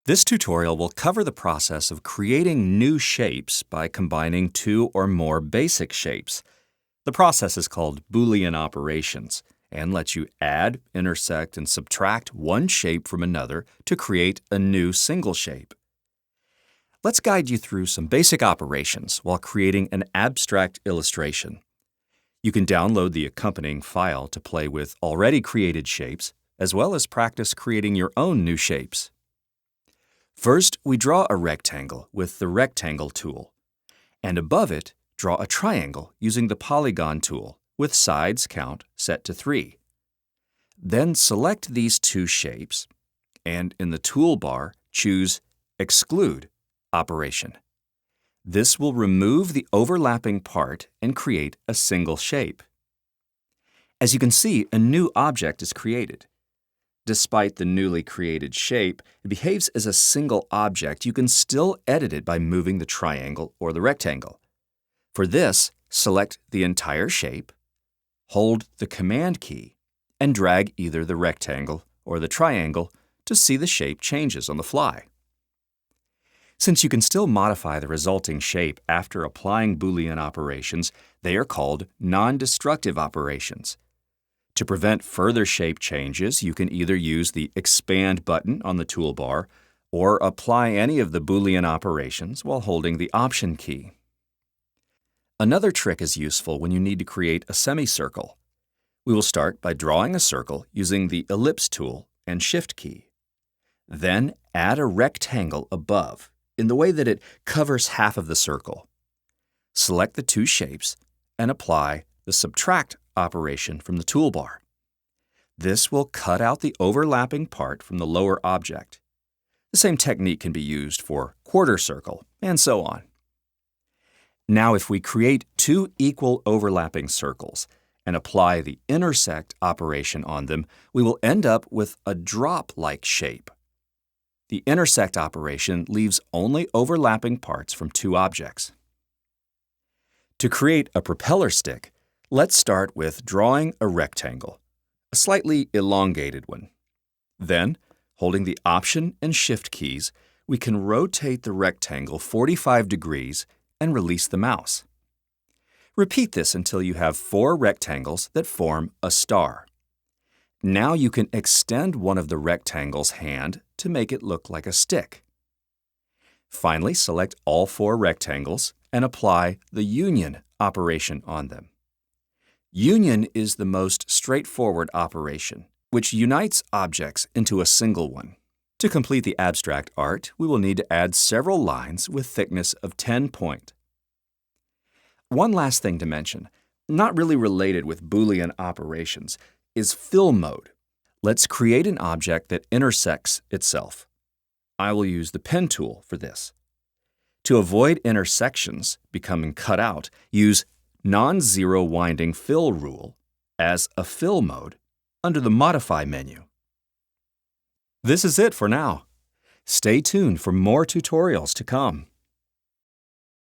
This tutorial will cover the process of creating new shapes by combining two or more basic shapes. The process is called Boolean operations and lets you add, intersect, and subtract one shape from another to create a new single shape. Let's guide you through some basic operations while creating an abstract illustration. You can download the accompanying file to play with already created shapes, as well as practice creating your own new shapes. First, we draw a rectangle with the Rectangle tool, and above it, draw a triangle using the Polygon tool with sides count set to 3. Then select these two shapes, and in the toolbar, choose Exclude operation. This will remove the overlapping part and create a single shape. As you can see, a new object is created. Despite the newly created shape, it behaves as a single object. You can still edit it by moving the triangle or the rectangle. For this, select the entire shape, hold the Command key, and drag either the rectangle or the triangle to see the shape changes on the fly. Since you can still modify the resulting shape after applying Boolean operations, they are called non-destructive operations. To prevent further shape changes, you can either use the Expand button on the toolbar or apply any of the Boolean operations while holding the Option key. Another trick is useful when you need to create a semicircle. We will start by drawing a circle using the Ellipse tool and Shift key. Then add a rectangle above in the way that it covers half of the circle. Select the two shapes and apply the Subtract operation from the toolbar. This will cut out the overlapping part from the lower object. The same technique can be used for quarter circle, and so on. Now, if we create two equal overlapping circles and apply the Intersect operation on them, we will end up with a drop-like shape. The Intersect operation leaves only overlapping parts from two objects. To create a propeller stick, let's start with drawing a rectangle, a slightly elongated one. Then, holding the Option and Shift keys, we can rotate the rectangle 45 degrees and release the mouse. Repeat this until you have 4 rectangles that form a star. Now you can extend one of the rectangle's hand to make it look like a stick. Finally, select all 4 rectangles and apply the Union operation on them. Union is the most straightforward operation, which unites objects into a single one. To complete the abstract art, we will need to add several lines with thickness of 10 point. One last thing to mention, not really related with Boolean operations, is Fill mode. Let's create an object that intersects itself. I will use the Pen tool for this. To avoid intersections becoming cut out, use Non-Zero Winding Fill rule as a fill mode under the Modify menu. This is it for now. Stay tuned for more tutorials to come.